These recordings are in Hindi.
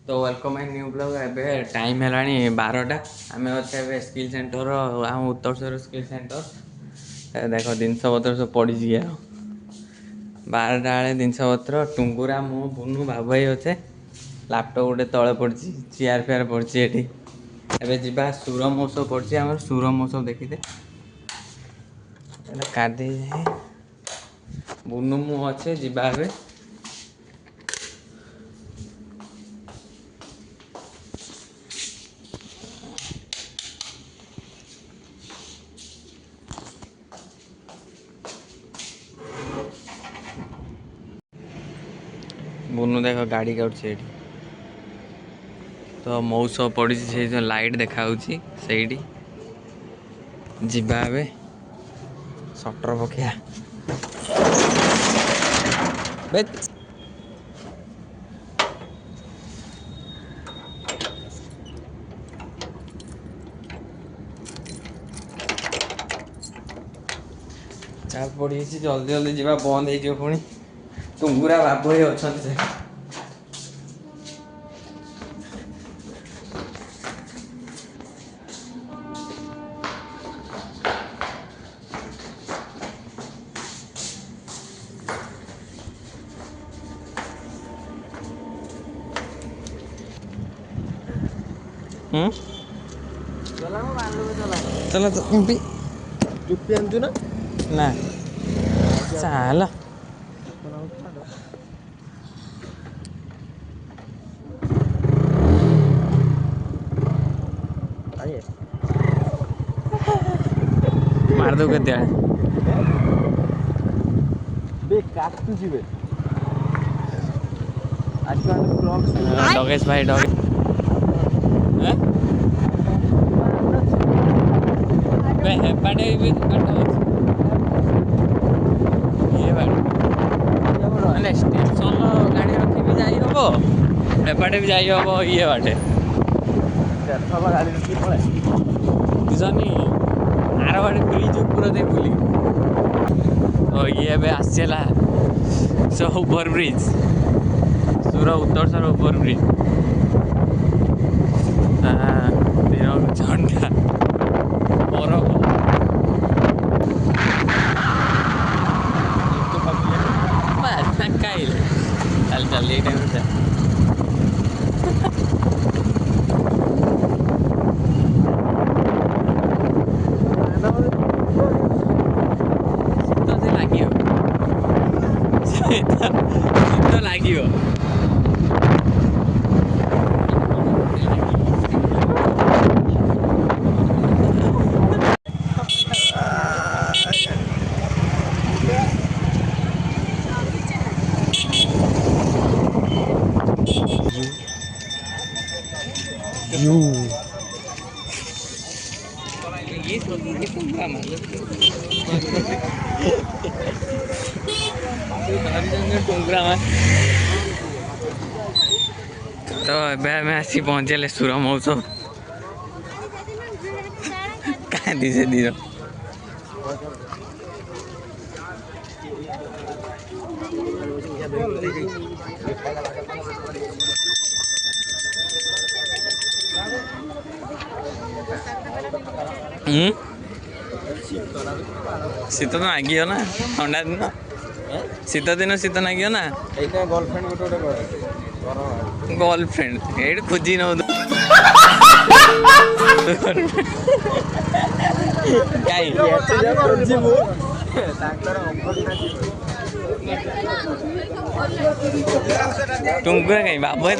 तो वेलकम माय न्यू ब्लॉग। एबे टाइम है 12टा आम अच्छे स्किल सेंटर आम उत्तर स्किल सेंटर देख जिनस पत्र सब पड़ी यार 12टा बेले जिनस पत्र टुंगुरा मु बुनू बाबू भाई अच्छे लैपटॉप गोटे तले पड़ी चेयर फेयर पड़ी ये एबे जीवा सुर महोत्सव पड़ी आम सुर महोत्सव देखीते कादे बुनू मु अच्छे जीवा ए बुनू देख गाड़ी काटुचे तो महोत्सव पड़ी से लाइट देखा से जीवा सटर पकिया चाप पड़ी जल्दी जल्दी जीवा बंद हो पुणी टुंगुरा बाबू ही अच्छा से चला तो टुप्पी आनछु ना ना चल मार दो के बे काटू जीवे आजकल क्रॉक्स डगेश भाई डगेश हेपाटे भी काट ये बाटे स्टेशन गाड़ी रखी भी जाई हबो हेपाटे भी जाई हबो ये बाटे गाड़ी रखी पड़े बुझनी आर बाटे ब्रिज ऊपर दे बुली तो ये बे आसेला सो ओवर ब्रिज सुर उत्तर सर ओवर ब्रिज झंडा चल चल ये टाइम से शीत लगे तो मैं आसी पहुँचे सुर महोत्सव कहाँ दीजिए दीजिए शीत तो नागियो ना ठंडा दिन शीत दिन शीत नागियो ना गर्लफ्रेंड गोटे गर्लफ्रेंड ये खोजी नौ टुंगुरा कहीं बाबू है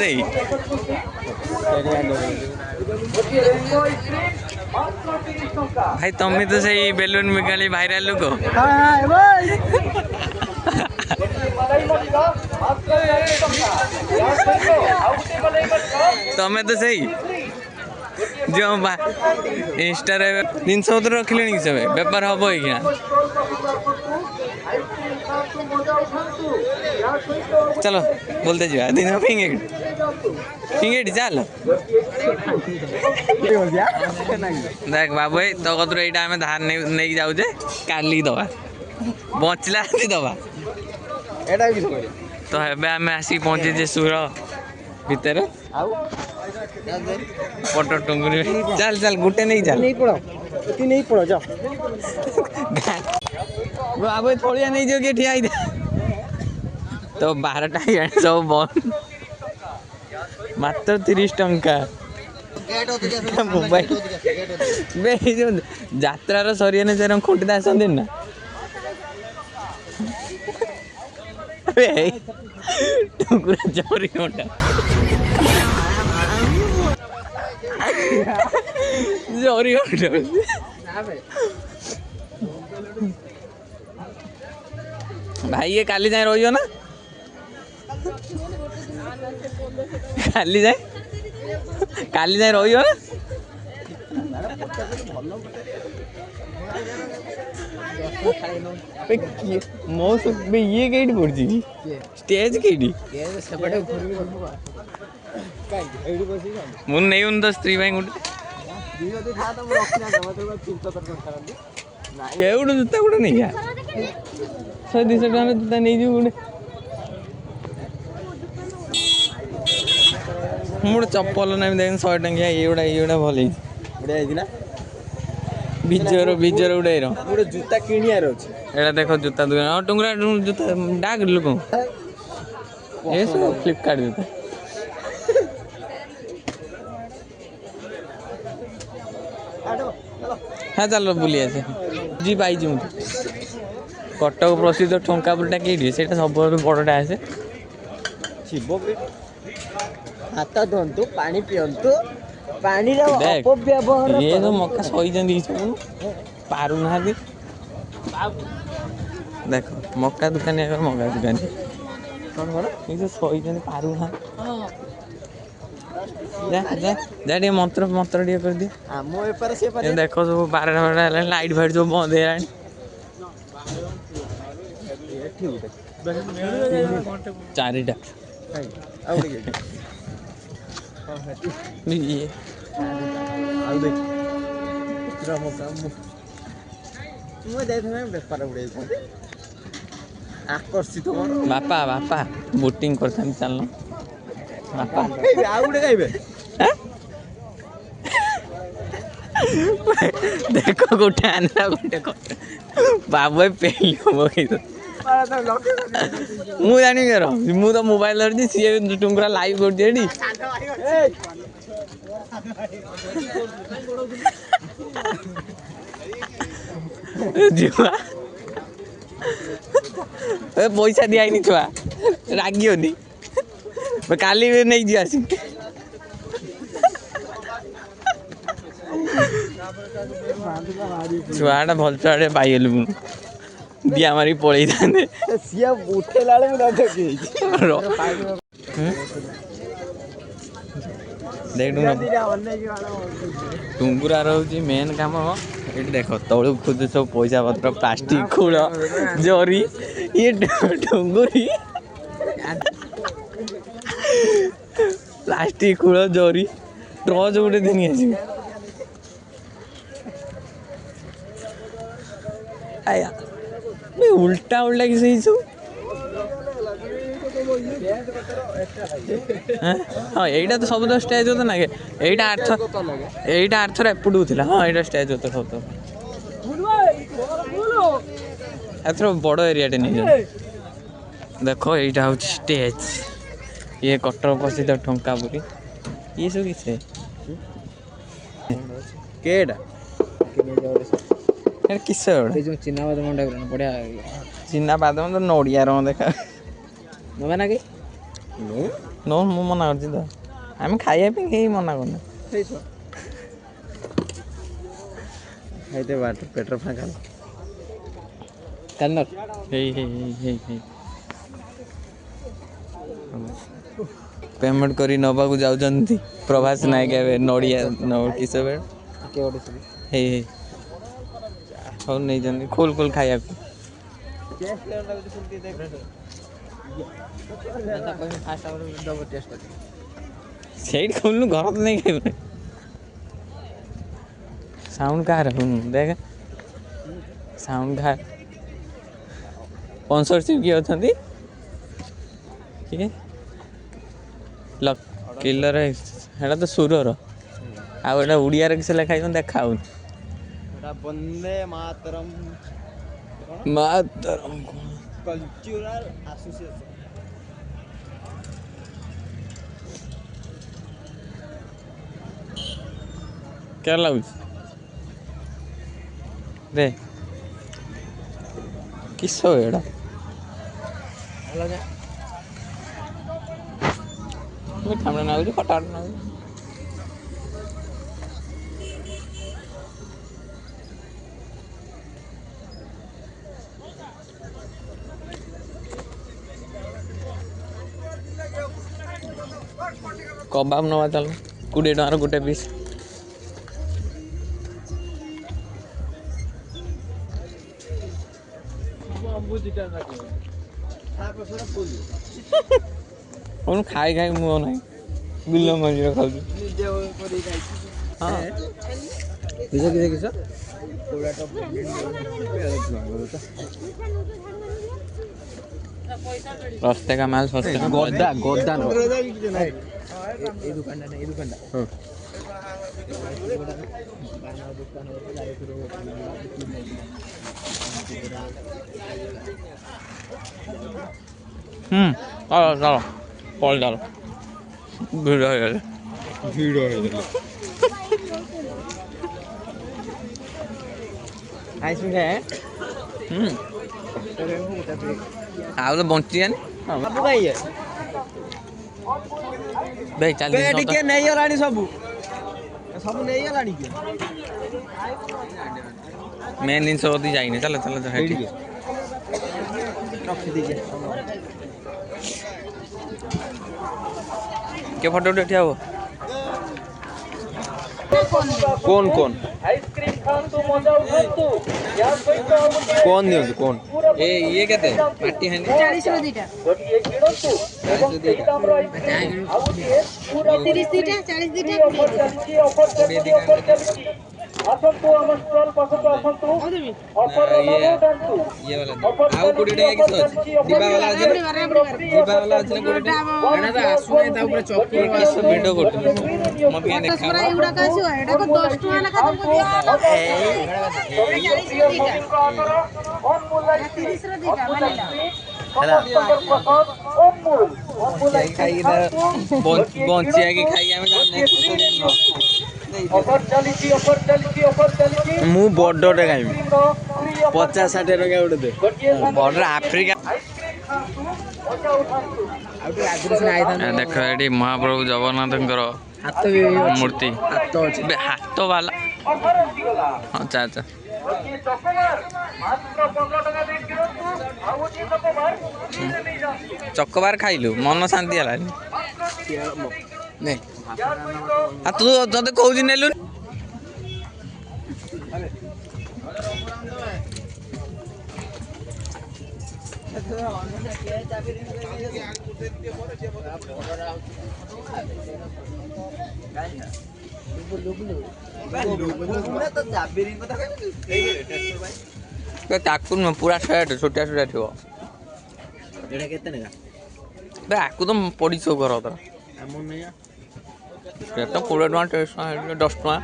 भाई तुम्हें तो सही बेलून मिकाली भाइराल लोग तुम्हें तो सही जो इंस्टा जिनस पत्र रखिले सब बेपार हम क्या चलो बोलते जा दिन फिंगे चल देख बाबू तो कतुर यहाँ आम धार नहीं जाऊे काली दबा बचला दबा तो एम आसिक पहुँचे सुर ଭିତରେ ଆଉ ପଟ ଟୁଙ୍ଗୁରି ଚାଲ ଚାଲ ଗୋଟେ ନେଇ ଚାଲ ନେଇ ପଳାଅ ଏଠି ନେଇ ପଳାଅ ଯାଅ ବାବୁ ଥଳିଆ ନେଇଯିବ କିଏ ଠିଆ ହେଇଥା ତ 12ଟା ହେଇଗଲାଣି ସବୁ ବନ୍ଦ ମାତ୍ର 30 ଟଙ୍କା ମୋବାଇଲ ବେ ଏଇ ଯୋଉ ଯାତ୍ରାର ସରିଗଲେ ସେ ଖୁଣ୍ଟିଦା ଆସନ୍ତି ନା ଟୁଙ୍ଗୁରା ଜରି କଣ୍ଟା ଜରି କଣ୍ଟା ଭାଇ ये काली जाए रही ना काली जाए रही ना मो ये कहीं पड़ी स्टेज कहीं मुझे नहीं तो स्त्री भाई गोटे केवड़ू जूता गोटे नहीं जा 100-200 टका जूता नहीं जी गोटे मोटे चप्पल ना देख 100 टंकिया ये भल बढिया ହେଇଥିଲା विजर गोटे ଗୋଟେ ଜୁତା କିଣିବାର ଅଛି एटा देखो जूता दुकान और टुंगरा जूता डाक लोक ये सब फ्लिपकार्ट जूता हाँ चलो बुली आसे जी पाई मुझे कटक प्रसिद्ध ठंकापुरटा कईटी से सब बड़टा आसे ଶିବ ହାତ ଧୁଅନ୍ତୁ ପାଣି ପିଅନ୍ତୁ ପାଣିର देख ଅପବ୍ୟବହାର ये जो मक्का सही सब पारु ना देखो मक्का दुकान मक्का दुकान କଣ କଣ ये जो सही पारु ना जा जा जा टे मंत्र मंत्र टे कर दिए ଆମ ବେପାର ସେ ये देखो सब 12टा लाइट फाइट सब बंद है ଏଠି ଗୋଟେ 4टा ଆଉ ଗୋଟେ ये ଆଉ ଦେଖ ପୁରା ମୋ କାମ ମୁଁ ଯାଇଥାନ୍ତି ବେପାର ଉଡ଼େଇ ଆକର୍ଷିତ କର बापा बापा बोटिंग करता चलना बापा ଆଉ ଗୋଟେ ଗାଇବେ देखो गोटे आना गोटे बाबू पेली हम ମୁଁ ଜାଣିବି ର ମୁଁ ତ ମୋବାଇଲ ଧରିଛି ସିଏ ଟୁଙ୍ଗୁରା ଲାଇଭ୍ କରୁଛି ଏଠି ଛୁଆ ପଇସା ଦିଆହେଇନି ଛୁଆ ରାଗିବନି କାଲି ନେଇଯିବା ଆସି ଛୁଆଟା ଭଲ ଛୁଆଟେ ପାଇଗଲି ମୁଁ ଦିଆ ମାରି ପଳେଇ थांते ସିଏ ଉଠେଇଲା ବେଳେ ମୁଁ ରାଜକି ଟୁଙ୍ଗୁରା ରହୁଛି ମେନ୍ କାମ ଏଠି ଦେଖ ତଳୁ ଖୋଜୁ ସବୁ ପଇସା ପତ୍ର ପ୍ଲାଷ୍ଟିକ ଖୋଳ ଜରି ଇଏ ଟୁଙ୍ଗୁରି ପ୍ଲାଷ୍ଟିକ ଖୋଳ ଜରି ଟ୍ରଚ୍ ଗୋଟେ ଦିନି ଆସିବ ଆୟା उल्टा उल्टा किसे हाँ यहीटा तो सब तो स्टेज होता ना यहीटा आर्थर एपटू था हाँ यहाँ स्टेज होता सब तो एथर बड़ एरियाटे नहीं देखो यहाँ हूँ स्टेज ये कटक प्रसिद्ध ठंकापुरी ये सब किसे केडा किस चिना बादाम बढ़िया चिना बादाम तो नड़िया रंग देखा नबे ना कि नो मु मना कर आम खाइए मना करना पेट्रोल फाँका पेमेंट करी नवा को जाउछंती प्रभास नायक एबे नड़िया किस बेड हे हो नहीं जंदी खोल खोल खाया को सेट खोलनु घर तो नहीं खाइबे साउंड का रहू देख साउंड का स्पॉन्सरशिप किए अछंती के लक କିଲର ସେଇଟା ତ ସୁରର ଆଉ ଏଇଟା ଓଡ଼ିଆରେ କିଛି ଲେଖା ହେଇଛି ଦେଖାଉନି। Vande Mataram Mataram cultural association. क्या लाଗୁଛି रे କିସ ଏଇଟା ମିଠା ମିଠା ଲାଗୁଛି ଖଟା ଖଟା ଲାଗୁଛି। କବାବ ନେବା ଚାଲ 20 ଟଙ୍କାର ଗୋଟେ ପିସ୍। ଖାଇ ଖାଇ ମୁହ ନାହିଁ ବିଲ ମଞ୍ଜିରେ ଖାଉଛି। सस्ते का माल सस्ते का गद्दा गद्दा এই দোকানটা না এই দোকানটা चलो चलो पल चलो ভিড় হয়ে গেছে आइस में है ଆଉ ତ ବଞ୍ଚିଯାନି सब भाई है ଭାଇ ଚାଲ पे टिके नहीं गलानी सब सब नहीं गलानी के मेन जिनस कति जाइने चल चल ठीक है रख दीजिए के फोटो उठा हो कौन कौन कौन दियो कौन ए ये कहते पार्टी है 40 रो दीटा 30 दीटा 40 दीटा आसंतु हम स्टॉल पासको आसंतु ऑफर ये वाला आउ कोडी टाका किस अछि दिबा वाला अछि दिबा वाला अछि कोडी टाका एना तो आसुने ता ऊपर चौकी किस वीडियो करत मत के देखा तस्करा एउडा का छ एडा को 10 टका ना खत्म कर दिया 40 रो दीटा 30 रो दीटा मानेला खाई बंचिया की खाई हमें मु बडटे खाइबी 50-60 टका उडे दे बॉर्डर अफ्रीका देख ये महाप्रभु जगन्नाथ हाथ भी मूर्ति हाथ अछि हाथ वाला अच्छा अच्छा चकबार खाइलु मन शांति है तू ते कौन नेलु ताकू पूरा शर्ट छोटिया छोटिया थो एटा केते नेगा बे आकू तो पड़ी सब घर तर हमन नहीं तो 20 टका 10 टका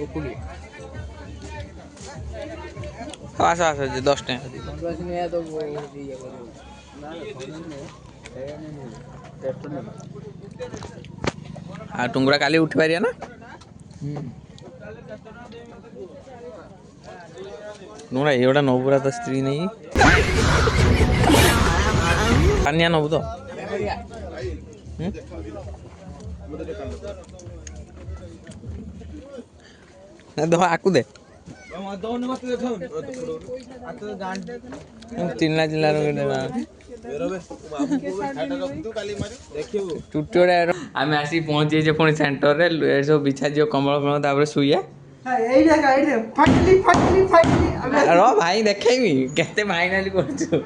ओकुली आस आस 10 टका बस में तो वो ये करो ना आ टुंगरा काली उठ पारिया ना नुरा एवढा नवपुरा तो स्त्री नहीं कन्या नव तो दो आकु दे चिल्ला चिल्ला आम आसी पहुंची पुणी सेंटर रे सब बिछा जो कमल कमल तापर शुआ भाई देखेबी केते फाइनाली करछु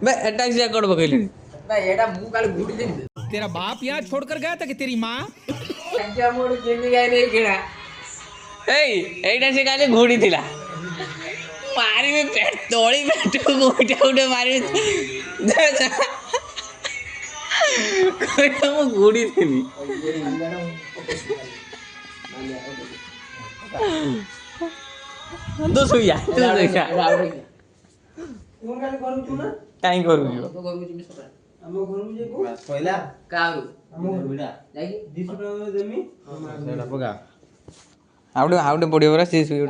बे एटा से कोड बकैली भाई एटा मु काल गुडी दे तेरा बाप यहाँ छोड़कर गया था कि तेरी माँ पंजा मोड़ जिंदगी गाय नहीं केड़ा एटा से काले घोड़ी थिला मारी में पेट तोड़ी पेट को उठा उठा मारी କହିଲା ମୁଁ ଗୁଡ଼ି ଥିବି ତୁ ଶୋଇଆ କାହିଁ କରୁଛୁ ଆଉ ଗୋଟେ ପଡ଼ିବ ପରା ସେ ଶୋଇ